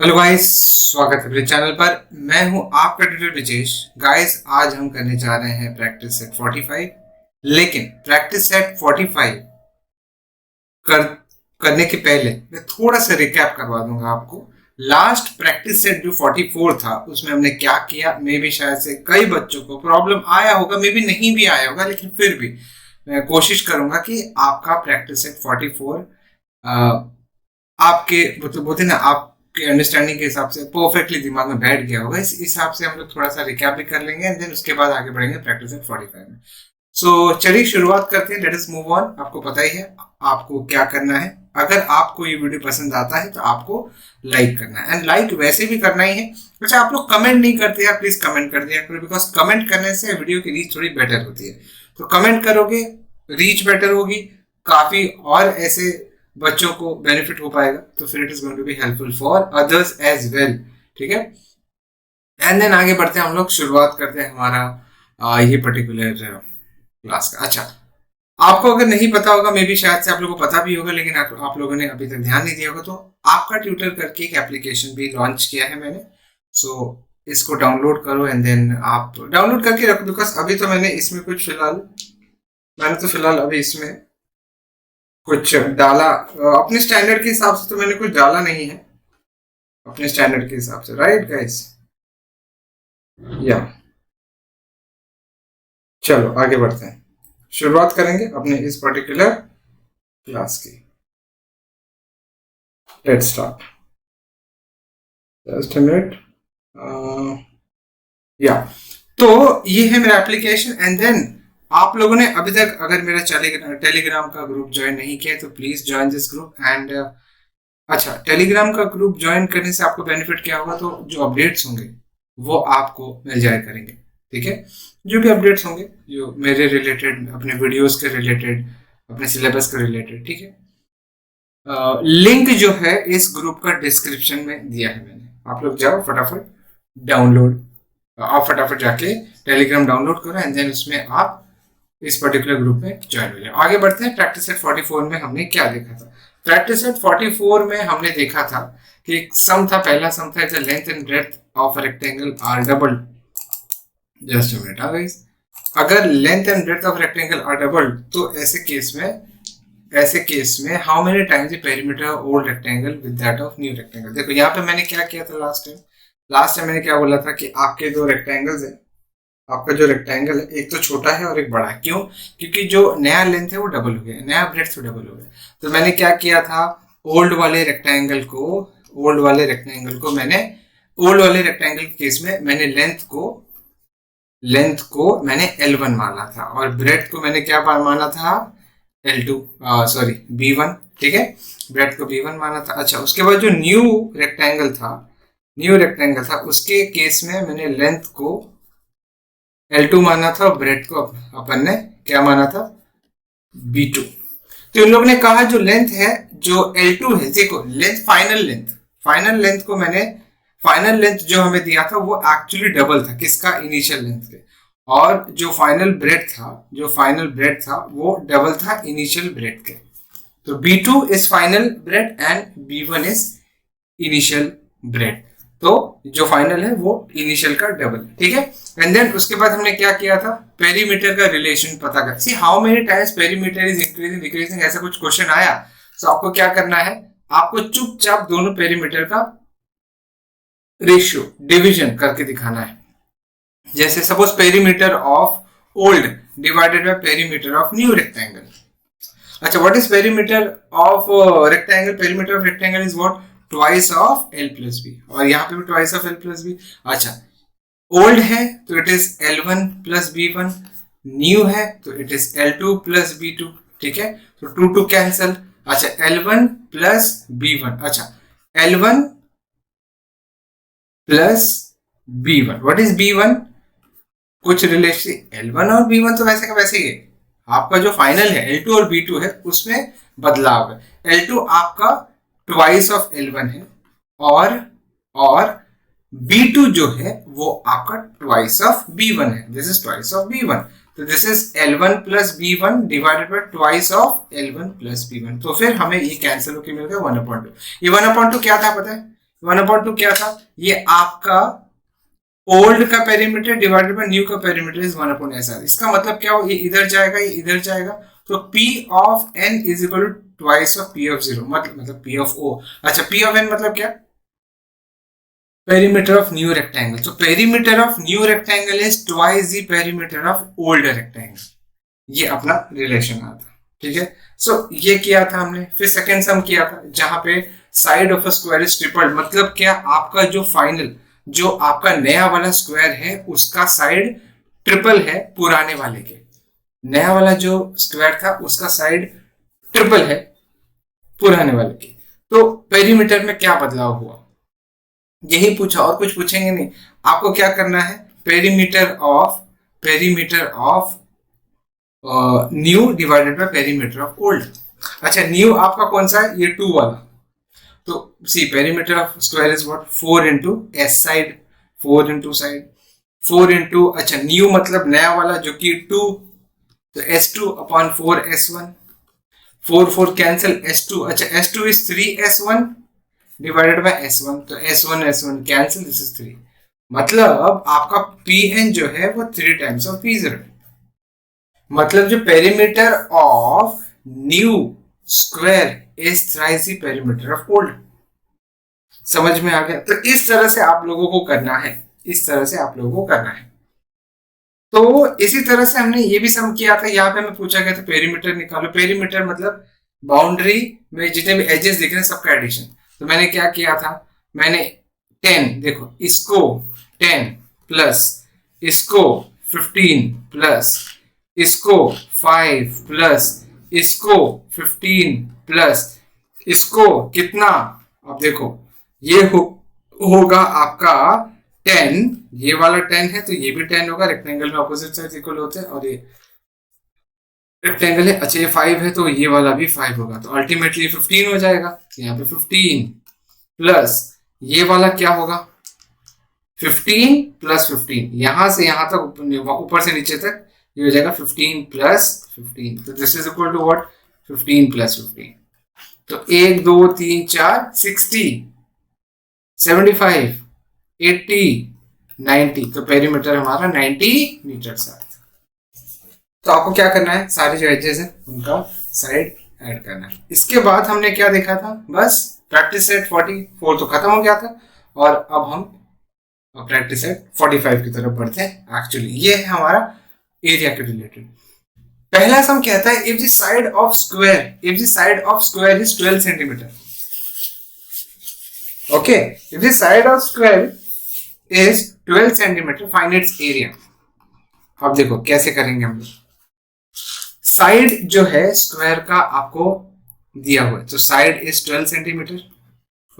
Hello guys, स्वागत है मेरे चैनल पर। मैं हूं आपका ट्यूटर विजेश। गाइस, आज हम करने जा रहे हैं प्रैक्टिस सेट 45। लेकिन प्रैक्टिस सेट 45 कर करने के पहले मैं थोड़ा सा रिकैप करवा दूंगा आपको। लास्ट प्रैक्टिस सेट जो 44 था उसमें हमने क्या किया, मे भी शायद से कई बच्चों को प्रॉब्लम आया होगा, मे भी नहीं भी आया होगा, लेकिन फिर भी मैं कोशिश करूंगा कि आपका प्रैक्टिस सेट 44 आपके मतलब बोलते ना, आपके अंडरस्टैंडिंग के हिसाब से परफेक्टली दिमाग में बैठ गया होगा। इस हिसाब से हम लोग थोड़ा सा रिकैप भी कर लेंगे एंड देन उसके बाद आगे बढ़ेंगे प्रैक्टिस एट 45 में। सो चलिए शुरुआत करते हैं। Let us move on. आपको पता ही है आपको क्या करना है। अगर आपको ये वीडियो पसंद आता है तो आपको लाइक करना है, एंड लाइक वैसे भी करना ही है। अच्छा, आप लोग कमेंट नहीं करते यार, प्लीज कमेंट कर दिया करो, बिकॉज कमेंट करने से वीडियो की रीच थोड़ी बेटर होती है। तो कमेंट करोगे, रीच बेटर होगी, काफी और ऐसे बच्चों को बेनिफिट हो पाएगा, तो फिर it is going to be helpful for others as well. ठीक है, एंड देन आगे बढ़ते हैं हम लोग। शुरुआत करते हैं हमारा ये पर्टिकुलर क्लास का। अच्छा, आपको अगर नहीं पता होगा, मे बी शायद से आप लोगों को पता भी होगा, लेकिन आप लोगों ने अभी तक ध्यान नहीं दिया होगा, तो आपका ट्यूटर करके एक एप्लीकेशन भी लॉन्च किया है मैंने। सो इसको डाउनलोड करो एंड देन आप डाउनलोड करके रखो, बिकॉज अभी तो मैंने तो फिलहाल अभी इसमें कुछ डाला अपने स्टैंडर्ड के हिसाब से, तो मैंने कुछ डाला नहीं है अपने स्टैंडर्ड के हिसाब से, राइट गाइस? या चलो आगे बढ़ते हैं। शुरुआत करेंगे अपने इस पर्टिकुलर क्लास की। Let's start. Just a minute. या तो ये है मेरा एप्लीकेशन एंड देन आप लोगों ने अभी तक अगर मेरा टेलीग्राम का ग्रुप ज्वाइन नहीं किया तो please join this group and अच्छा, टेलीग्राम का ग्रुप ज्वाइन करने से आपको बेनिफिट क्या होगा, तो जो अपडेट्स होंगे वो आपको मिल जाया करेंगे। ठीक है, जो भी अपडेट्स होंगे जो मेरे रिलेटेड, अपने वीडियोस के रिलेटेड, अपने सिलेबस के रिलेटेड। ठीक है, लिंक जो है इस ग्रुप का डिस्क्रिप्शन में दिया है मैंने। आप लोग जाओ फटाफट डाउनलोड, आप फटाफट जाके टेलीग्राम डाउनलोड करो एंड देन उसमें आप इस पर्टिकुलर ग्रुप में ज्वाइन हो जाए। आगे बढ़ते हैं। प्रैक्टिस सेट 44 में हमने क्या देखा था? प्रैक्टिस सेट 44 में हमने देखा था कि एक सम था, पहला सम था, length and breadth of rectangle are double. Just a minute. हाँ गाइस, अगर length and breadth of rectangle are double तो ऐसे केस में how many times the perimeter of old rectangle with that of new rectangle. देखो यहाँ पे मैंने क्या किया था लास्ट टाइम मैंने क्या बोला था कि आपके दो रेक्टेंगल्स है, आपका जो रेक्टेंगल है एक तो छोटा है और एक बड़ा है। क्यों? क्योंकि जो नया लेंथ है वो डबल हो गया, नया ब्रेड्थ तो डबल हो गया। तो मैंने क्या किया था, ओल्ड वाले रेक्टेंगल के केस में मैंने लेंथ को मैंने L1 माना था और ब्रेड्थ को मैंने क्या माना था, L2, सॉरी B1। ठीक है, ब्रेड्थ को B1 माना था। अच्छा, उसके बाद जो न्यू रेक्टेंगल था उसके केस में मैंने लेंथ को L2 माना था और ब्रेड को अपन ने क्या माना था, B2। तो इन लोगों ने कहा जो लेंथ है, जो L2 है, देखो फाइनल लेंथ जो हमें दिया था वो एक्चुअली डबल था किसका, इनिशियल लेंथ के। और जो फाइनल ब्रेड था वो डबल था इनिशियल ब्रेड के। तो B2 is final bread and B1 is initial bread. तो जो फाइनल है वो इनिशियल का डबल। ठीक है, एंड देन उसके बाद हमने क्या किया था, पेरीमीटर का रिलेशन पता कर। See how many times perimeter is increasing decreasing, ऐसा कुछ क्वेश्चन आया तो आपको क्या करना है, आपको चुपचाप दोनों पेरीमीटर का रेशियो डिवीजन करके दिखाना है। जैसे suppose perimeter of old divided by perimeter of new rectangle. अच्छा, what is perimeter of rectangle? Perimeter of rectangle is what, twice of L plus b, और यहाँ पे भी twice of L plus b. अच्छा, ओल्ड है तो it is L1 plus B1, new है तो it is L2 plus B2। ठीक है, तो 2 2 कैंसल। अच्छा, L1 प्लस B1, अच्छा L1 plus B1, what is B1? कुछ रिलेशन L1 और B1 तो वैसे का वैसे ही है। आपका जो फाइनल है L2 और B2 है उसमें बदलाव है। L2 आपका ट्वाइस ऑफ L1 है और B2 जो है वो आपका ट्वाइस ऑफ B1 है। This is twice of B1, तो this is L1 plus B1 divided by twice of L1 plus B1। तो फिर हमें ये कैंसिल होकर मिल गया 1/2। ये 1/2 क्या था पता है? 1/2 क्या था, ये आपका ओल्ड का पेरीमीटर डिवाइडेड बाय न्यू का पेरीमीटर इज 1/SR। इसका मतलब क्या हो, ये इधर जाएगा ये इधर जाएगा, तो P of n is equal to twice of P of 0, मतलब P ऑफ O। अच्छा, P ऑफ n मतलब क्या, पेरीमीटर ऑफ न्यू रेक्टेंगल। तो perimeter of new rectangle is twice the perimeter of old rectangle, ये अपना relation आता। ठीक है, सो ये किया था हमने। फिर सेकंड सम किया था जहां पे side of a square is tripled, मतलब क्या, आपका जो फाइनल जो आपका नया वाला स्क्वायर है उसका साइड ट्रिपल है पुराने वाले के, नया वाला जो स्क्वायर था उसका साइड ट्रिपल है पुराने वाले के। तो पेरीमीटर में क्या बदलाव हुआ, यही पूछा, और कुछ पूछेंगे नहीं। आपको क्या करना है, perimeter of new divided by perimeter of old. अच्छा, न्यू आपका कौन सा है, ये 2 वाला। तो see perimeter of square is what, 4 into s side, 4 into side, 4 into, अच्छा न्यू मतलब नया वाला जो कि 2, तो S2 upon 4 S1, 4 4 cancel, S2, अच्छा S2 is 3 S1 divided by S1, तो S1 कैंसिल, दिस इज 3, मतलब आपका Pn जो है वो 3 टाइम्स ऑफ P0, मतलब जो perimeter of new square is thrice the perimeter of old. समझ में आ गया? तो इस तरह से आप लोगों को करना है, इस तरह से आप लोगों को करना है। तो इसी तरह से हमने ये भी सम किया था, यहाँ पे हमें पूछा गया था पेरीमीटर निकालो। पेरीमीटर मतलब बाउंड्री में जितने भी एजेस दिख रहे हैं सबका एडिशन। तो मैंने क्या किया था, मैंने 10, देखो इसको 10 प्लस इसको 15 प्लस इसको 5 प्लस इसको 15 प्लस इसको कितना, अब देखो ये होगा आपका 10, ये वाला 10 है तो ये भी 10 होगा, रेक्टेंगल में ऑपोजिट साइड इक्वल होते हैं, और ये रेक्टेंगल है, अच्छा ये 5 है तो ये वाला भी 5 होगा, तो अल्टीमेटली 15 हो जाएगा। तो यहाँ पे 15 प्लस ये वाला क्या होगा, 15 प्लस 15, यहां से यहां तक ऊपर से नीचे तक ये हो जाएगा 15 प्लस 15, तो this is equal to what, 15 plus 15, तो 1 2 3 4 60 75 80 90, तो पेरीमीटर हमारा 90 मीटर था। तो आपको क्या करना है, सारे जो एजेस है उनका साइड ऐड करना है। इसके बाद हमने क्या देखा था, बस प्रैक्टिस सेट 44 तो खत्म हो गया था, और अब हम प्रैक्टिस सेट 45 की तरफ बढ़ते हैं। एक्चुअली ये है हमारा एरिया के रिलेटेड। पहला सम कहता है if the side of square is 12 centimetre, okay, if the side of square is 12 centimetre find it's area. अब देखो कैसे करेंगे हम लोग, साइड जो है स्क्वायर का आपको दिया हुआ है, तो side is 12 centimetre,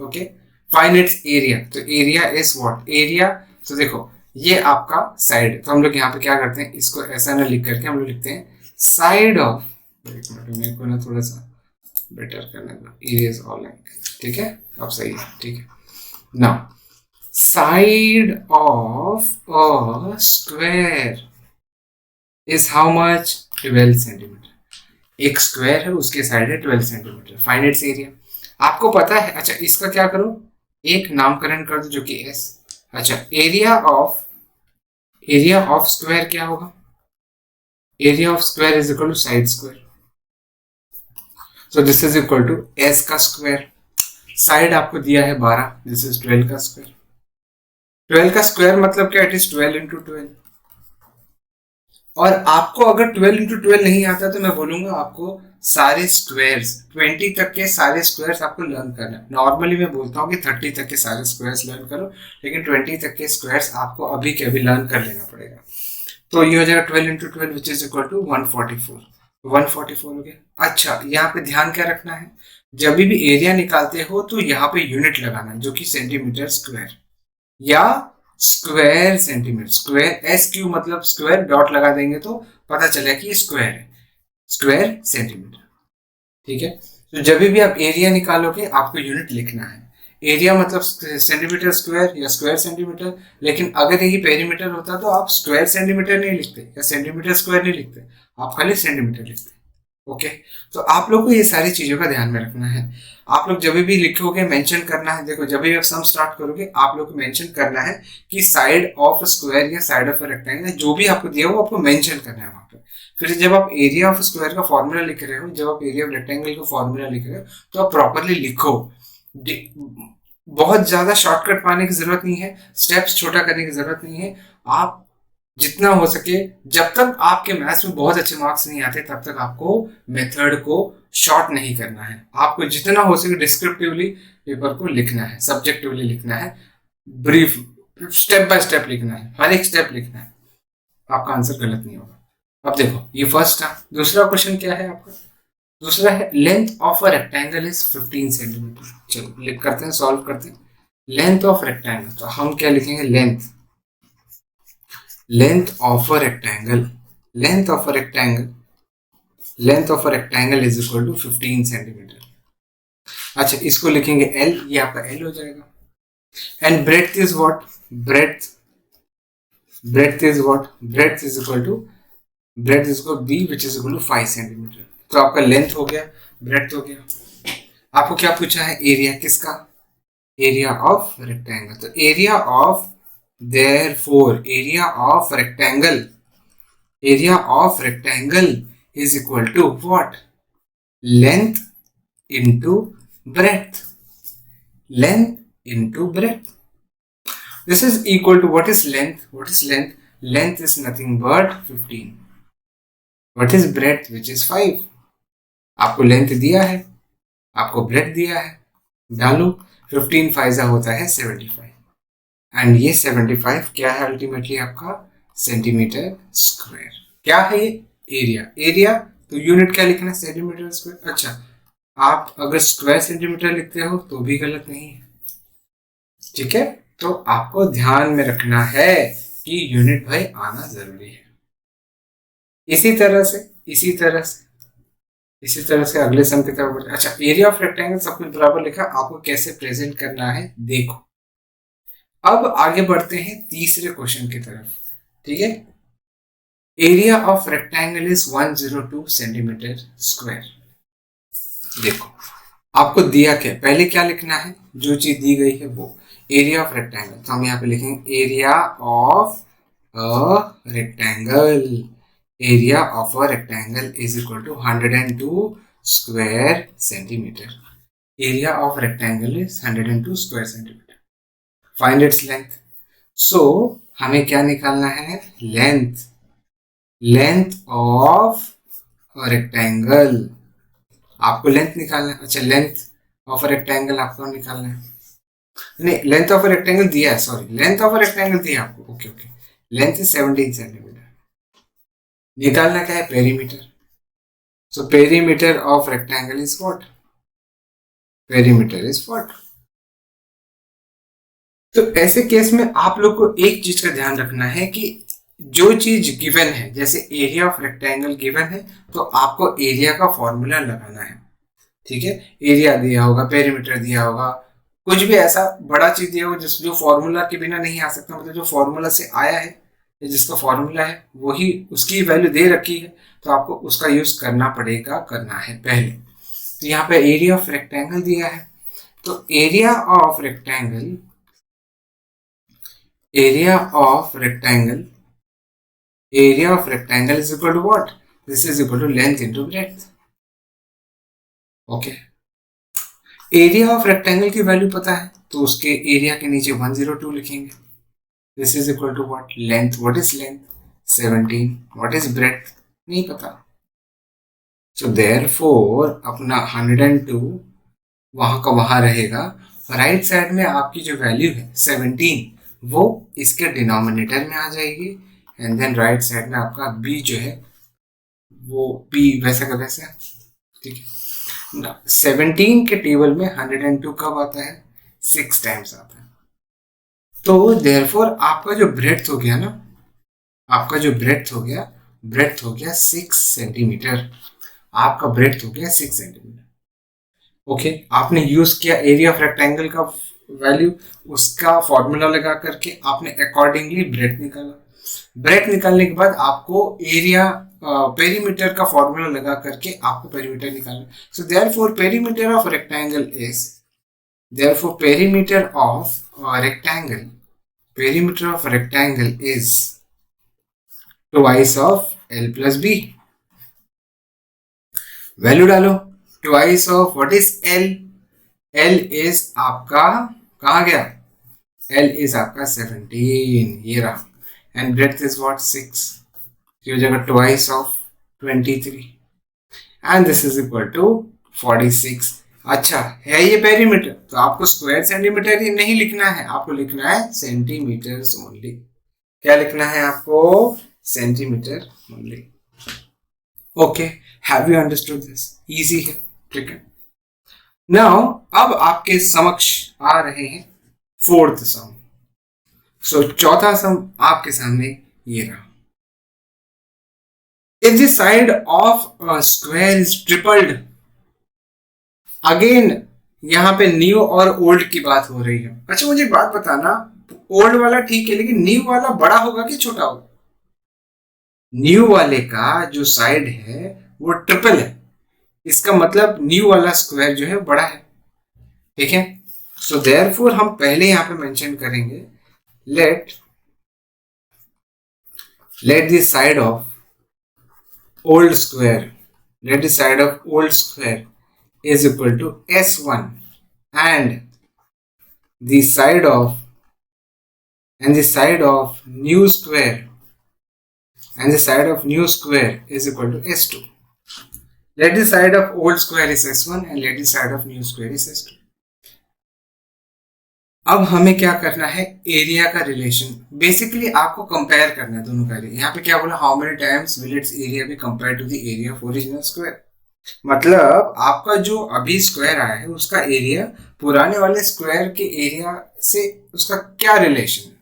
okay, find its area, तो एरिया इज व्हाट, एरिया, तो देखो ये आपका साइड है, तो हम लोग यहाँ पे क्या करते हैं, इसको ऐसा ना लिख करके हम लोग लिखते हैं साइड ऑफ, एक मिनट मेरे को ना थोड़ा सा बेटर करना है, एरिया इज ऑल लाइक, ठीक है, अब सही है, ठीक है। Now side of a square is how much, 12 centimetre, एक स्क्वायर है उसके साइड है 12 सेंटीमीटर, फाइंड इट्स एरिया। आपको पता है, अच्छा इसका क्या करो, एक नामकरण कर दो जो कि एस, अच्छा एरिया ऑफ स्क्वायर क्या होगा, area of square is equal to side square, so this is equal to S का स्क्वायर, साइड आपको दिया है 12, दिस इज 12 का स्क्वायर, 12 का स्क्वायर मतलब क्या, इट इज 12 इंटू 12, और आपको अगर 12 इंटू 12 नहीं आता तो मैं बोलूंगा आपको सारे स्क्वायर्स 20 तक के सारे स्क्वायर्स आपको लर्न करना है। नॉर्मली मैं बोलता हूँ कि 30 तक के सारे स्क्वायर्स लर्न करो, लेकिन 20 तक के स्क्वायर्स आपको अभी के अभी लर्न कर लेना पड़ेगा। तो ये हो जाएगा 12 into 12 which is equal to 144, 144 हो गया। अच्छा यहाँ पे ध्यान क्या रखना है, जब भी एरिया निकालते हो तो यहाँ पे यूनिट लगाना जो कि सेंटीमीटर स्क्वायर या square centimetre, square S Q मतलब स्क्वायर, डॉट लगा देंगे तो पता चलेगा कि स्क्वायर है, स्क्वायर सेंटीमीटर, ठीक है। तो जब भी आप एरिया निकालोगे आपको यूनिट लिखना है, एरिया मतलब सेंटीमीटर स्क्वायर या स्क्वायर सेंटीमीटर, लेकिन अगर यही पेरीमीटर होता तो आप स्क्वायर सेंटीमीटर नहीं लिखते या सेंटीमीटर स्क्वायर नहीं लिखते, आप खाली सेंटीमीटर लिखते। ओके, तो आप लोग को ये सारी चीजों का ध्यान में रखना है। आप लोग जब भी लिखोगे मेंशन करना है, देखो जब भी आप सम स्टार्ट करोगे आप लोग को मेंशन करना है कि साइड ऑफ स्क्वायर या साइड ऑफ रेक्टेंगल, जो भी आपको दिया हो आपको मेंशन करना है वहां पे। फिर जब आप एरिया ऑफ स्क्वायर का फॉर्मूला लिख रहे हो, जब आप एरिया ऑफ रेक्टेंगल का फॉर्मूला लिख रहे हो, तो आप प्रॉपरली लिखो। बहुत ज्यादा शॉर्टकट पाने की जरूरत नहीं है, स्टेप्स छोटा करने की जरूरत नहीं है। आप जितना हो सके, जब तक आपके मैथ्स में बहुत अच्छे मार्क्स नहीं आते तब तक आपको मेथड को शॉर्ट नहीं करना है। आपको जितना हो सके डिस्क्रिप्टिवली पेपर को लिखना है, सब्जेक्टिवली लिखना है, ब्रीफ स्टेप बाय स्टेप लिखना है, हर एक स्टेप लिखना है, आपका आंसर गलत नहीं होगा। अब देखो ये फर्स्ट था। दूसरा क्वेश्चन क्या है आपका? दूसरा है length of a rectangle is 15 centimetre. चलो लिख करते हैं, सॉल्व करते हैं। लेंथ ऑफ रेक्टेंगल, तो हम क्या लिखेंगे? Length of a rectangle, length of a rectangle, length of a rectangle is equal to 15 centimetre. अच्छा इसको लिखेंगे एल, ये आपका एल हो जाएगा। And breadth is what? Breadth, breadth is what? Breadth is equal to, breadth is equal B which is equal to 5 centimetre. तो आपका length हो गया, ब्रेड्थ हो गया। आपको क्या पूछा है? एरिया किसका? Area of rectangle. तो area of, therefore area of rectangle, area of rectangle is equal to what? Length into breadth, length into breadth. This is equal to, what is length? What is length? Length is nothing but 15. What is breadth? Which is 5. आपको length दिया है, आपको breath दिया है, डालो 15 Pfizer होता है 75, and ये 75 क्या है? अल्टीमेटली आपका सेंटीमीटर स्क्वायर। क्या है ये? एरिया। एरिया तो यूनिट क्या लिखना है? Centimetre square. अच्छा आप अगर स्क्वायर सेंटीमीटर लिखते हो तो भी गलत नहीं है, ठीक है? तो आपको ध्यान में रखना है कि यूनिट भाई आना जरूरी है। इसी तरह से इसी तरह से अगले सम की तरफ। अच्छा एरिया ऑफ रेक्टेंगल सब कुछ बराबर लिखा, आपको कैसे प्रेजेंट करना है देखो। अब आगे बढ़ते हैं तीसरे क्वेश्चन की तरफ, ठीक है? Area of rectangle is 102 centimetre square. देखो आपको दिया क्या, पहले क्या लिखना है? जो चीज दी गई है वो एरिया ऑफ रेक्टेंगल, तो हम यहाँ पे लिखेंगे area of a rectangle, area of a rectangle is equal to 102 square centimeter. Area of rectangle is 102 square centimeter. Find its length. So हमें क्या निकालना है? Length, length of rectangle. आपको लेंथ निकालना है। अच्छा लेंथ ऑफ रेक्टेंगल आपको निकालना है, नहीं लेंथ ऑफ रेक्टेंगल दिया है, सॉरी लेंथ ऑफ रेक्टेंगल दिया आपको। Okay okay, length is 17 centimetre. निकालना क्या है? Perimeter. So perimeter of rectangle is what? Perimeter is what? तो ऐसे केस में आप लोग को एक चीज का ध्यान रखना है कि जो चीज गिवन है, जैसे एरिया ऑफ रेक्टेंगल गिवन है तो आपको एरिया का फॉर्मूला लगाना है, ठीक है? एरिया दिया होगा, पेरीमीटर दिया होगा, कुछ भी ऐसा बड़ा चीज दिया होगा जो फॉर्मूला के बिना नहीं आ सकता, मतलब जो फॉर्मूला से आया है, जिसका फॉर्मूला है वही उसकी वैल्यू दे रखी है, तो आपको उसका यूज करना पड़ेगा, करना है पहले। तो यहाँ पे एरिया ऑफ रेक्टेंगल दिया है, तो area of rectangle, area of rectangle, area of rectangle is equal to what? This is equal to length into breadth. Okay. Area of rectangle की वैल्यू पता है तो उसके एरिया के नीचे 102 लिखेंगे। This is equal to what? Length. What is length? 17। What is breadth? नहीं पता। सो देयरफॉर अपना 102 वहां का वहां रहेगा। राइट साइड में आपकी जो वैल्यू है 17 वो इसके डिनोमिनेटर में आ जाएगी, एंड देन राइट साइड में आपका b जो है वो b वैसा का वैसा, ठीक है? 17 के टेबल में 102 कब आता है? 6 टाइम्स आता है। तो देयरफॉर आपका जो ब्रेड्थ हो गया ना, आपका जो ब्रेड्थ हो गया, ब्रेड्थ हो गया 6 सेंटीमीटर। आपका ब्रेड्थ हो गया 6 सेंटीमीटर। ओके, आपने यूज किया एरिया ऑफ रेक्टेंगल का वैल्यू, उसका फॉर्मूला लगा करके आपने अकॉर्डिंगली ब्रेड्थ निकाला। ब्रेथ निकालने के बाद आपको एरिया पेरीमीटर का फॉर्मूला लगा करके आपको पेरीमीटर निकालना। So therefore perimeter of rectangle is, therefore perimeter of rectangle, perimeter of rectangle is twice of L plus B। Value डालो, twice of what is L? L is आपका कहाँ गया? L is आपका 17, ये रहा, and breadth is what? 6, ये हो जाएगा twice of 23 and this is equal to 46। अच्छा है ये पेरीमीटर, तो आपको स्क्वायर सेंटीमीटर ही नहीं लिखना है, आपको लिखना है सेंटीमीटर ओनली। क्या लिखना है आपको? Centimetre only. Okay, have you understood this? Easy है, ठीक है। नाउ अब आपके समक्ष आ रहे हैं फोर्थ सम। सो चौथा सम आपके सामने ये रहा। If the side of a square is tripled, again यहाँ पे न्यू और ओल्ड की बात हो रही है। अच्छा मुझे बात बताना, ओल्ड वाला ठीक है लेकिन न्यू वाला बड़ा होगा कि छोटा होगा? न्यू वाले का जो साइड है वो ट्रिपल है, इसका मतलब न्यू वाला स्क्वायर जो है बड़ा है, ठीक है। सो देयरफॉर हम पहले यहाँ पे मेंशन करेंगे let the side of old square, let the side of old square is equal to S1 and the side of new square is equal to S2। Let the side of old square is S1 and let the side of new square is S2। अब हमें क्या करना है? Area का relation, basically आपको compare करना है दोनों का एरिया। यहाँ पे क्या बोला? How many times will its area be compare to the area of original square. मतलब आपका जो अभी स्क्वायर आया है उसका एरिया पुराने वाले स्क्वायर के एरिया से उसका क्या रिलेशन है,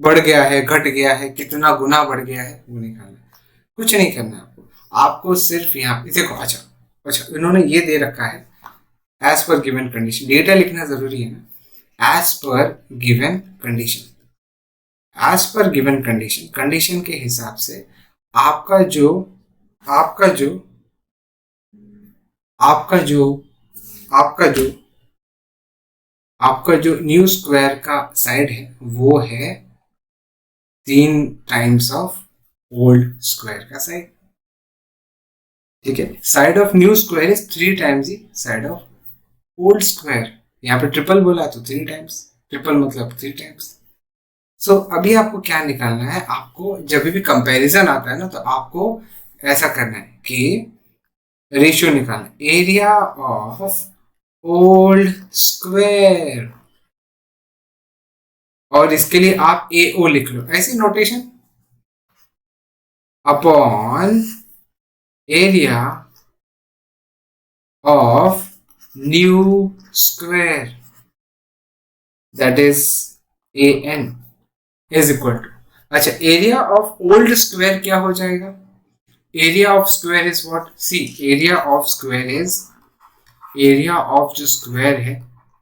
बढ़ गया है, घट गया है, कितना गुना बढ़ गया है, वो निकालना है। कुछ नहीं करना आपको, आपको सिर्फ यहाँ पे देखो। अच्छा इन्होंने ये दे रखा है as per given condition, data लिखना जरूरी है ना। As per given condition, as per given condition, condition के हिसाब से आपका जो न्यू स्क्वायर का साइड है वो है 3 टाइम्स ऑफ ओल्ड स्क्वायर का साइड, ठीक है। Side of new square is 3 times the side of old square. यहाँ पे ट्रिपल बोला तो 3 टाइम्स, ट्रिपल मतलब 3 टाइम्स। सो अभी आपको क्या निकालना है? आपको जब भी कंपैरिजन आता है ना तो आपको ऐसा करना है कि रेशियो निकालना, एरिया ऑफ ओल्ड स्क्वायर, और इसके लिए आप AO लिख लो, ऐसी notation, upon area of new square that is AN is equal to, अच्छा एरिया ऑफ ओल्ड स्क्वायर क्या हो जाएगा? Area of square is what? See area of square is, area of जो स्क्वायर है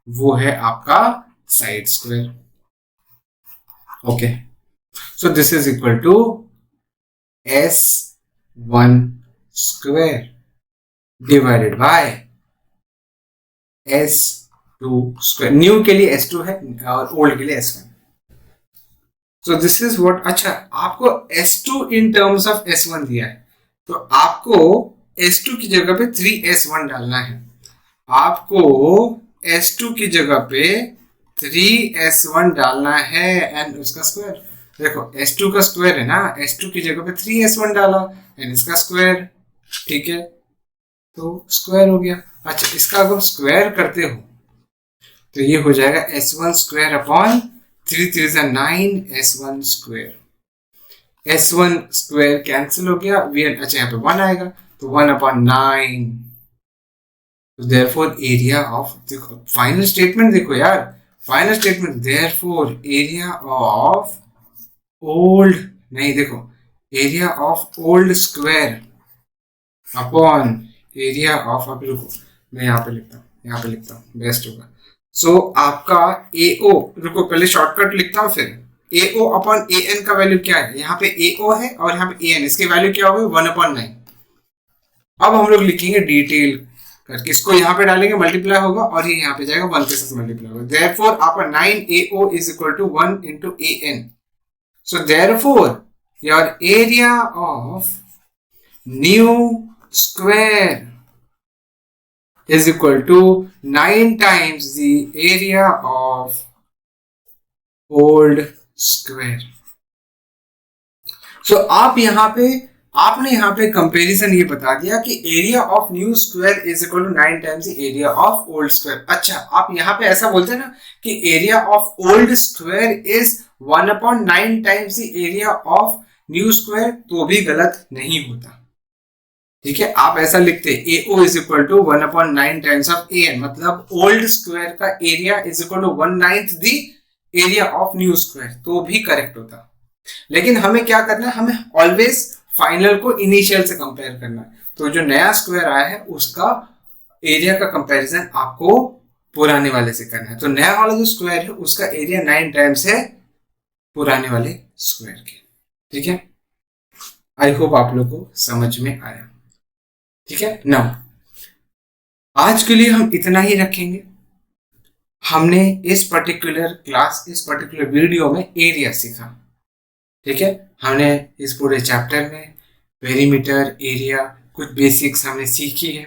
वो है आपका side square. Okay, so this is equal to S1 square divided by S2 square. New के लिए S2 है और ओल्ड के लिए S1। So this is what. अच्छा आपको S2 in terms of S1 दिया है तो आपको S2 की जगह पे 3S1 डालना है। आपको S2 की जगह पे 3S1 डालना है एंड उसका स्क्वायर। देखो S2 का स्क्वायर है ना, S2 की जगह पे 3S1 डाला एंड इसका स्क्वायर, ठीक है, तो स्क्वायर हो गया। अच्छा इसका अगर स्क्वायर करते हो तो ये हो जाएगा S1 स्क्वायर अपॉन 3 3 जा 9 S1 square. S1 square cancel हो गया, अच्छा यहाँ पे 1 आएगा तो 1 अपॉन 9। देयरफॉर एरिया ऑफ, देखो फाइनल स्टेटमेंट देखो यार, final statement, therefore area of old, नहीं देखो area of old square upon area of, अभी रुको मैं यहाँ पे लिखता हूँ बेस्ट होगा। सो आपका AO, रुको पहले शॉर्टकट लिखता हूँ फिर AO अपॉन AN का वैल्यू क्या है, यहाँ पे AO है और यहाँ पे AN, इसकी वैल्यू क्या होगी 1/9। अब हम लोग लिखेंगे डिटेल करके, इसको यहाँ पे डालेंगे मल्टीप्लाई होगा और ये यहाँ पे जाएगा 1 के साथ मल्टीप्लाई होगा। देयरफॉर आपका 9AO is equal to 1 into AN। So therefore your area of new square is equal to 9 times the area of old square। So आप यहाँ पे आपने यहाँ पे कंपैरिजन ये बता दिया कि area of new square is equal to 9 times the area of old square. अच्छा, आप यहाँ पे ऐसा बोलते हैं ना कि area of old square is 1/9 times the area of new square, तो भी गलत नहीं होता। ठीक है, आप ऐसा लिखते AO is equal to 1/9 times of AN, मतलब ओल्ड स्क्वायर का area is equal to 1/9 the area of new square, तो भी करेक्ट होता। लेकिन हमें क्या करना है, हमें ऑलवेज फाइनल को इनिशियल से कंपेयर करना है। तो जो नया स्क्वायर आया है उसका एरिया का कंपैरिजन आपको पुराने वाले से करना है। तो नया वाला जो स्क्वायर है उसका एरिया 9 टाइम्स है पुराने वाले स्क्वायर के। ठीक है, आई होप आप लोग को समझ में आया। ठीक है ना, आज के लिए हम इतना ही रखेंगे। हमने इस पर्टिकुलर क्लास, इस पर्टिकुलर वीडियो में एरिया सीखा। ठीक है, हमने इस पूरे चैप्टर में पेरीमीटर, एरिया, कुछ बेसिक्स हमने सीखी है।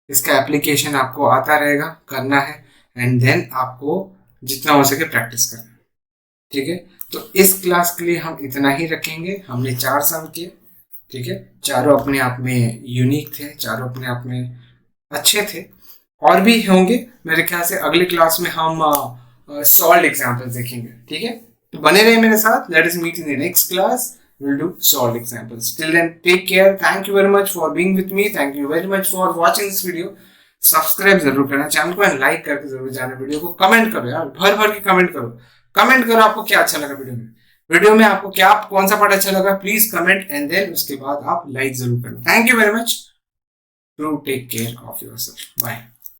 इसका एप्लीकेशन आपको आता रहेगा, करना है, एंड देन आपको जितना हो सके प्रैक्टिस करना है। ठीक है, तो इस क्लास के लिए हम इतना ही रखेंगे। हमने 4 सम किए। ठीक है, चारों अपने आप में यूनिक थे, चारों अपने आप में अच्छे थे, और भी होंगे मेरे ख्याल से। अगले क्लास में हम सॉल्व्ड एग्जाम्पल्स देखेंगे। ठीक है, तो बने रहे मेरे साथ। Let us meet in the next class, we'll do solved examples. Till then, take care. Thank you very much for being with me. Thank you very much for watching this video. Subscribe जरूर करना channel को, and like करके जरूर जाना video को। Comment करो यार, भर भर के कमेंट करो। कमेंट करो आपको क्या अच्छा लगा वीडियो में आपको क्या, कौन सा पार्ट अच्छा लगा, प्लीज कमेंट, एंड देन उसके बाद आप लाइक जरूर करना। Thank you very much. To take care of yourself. Bye.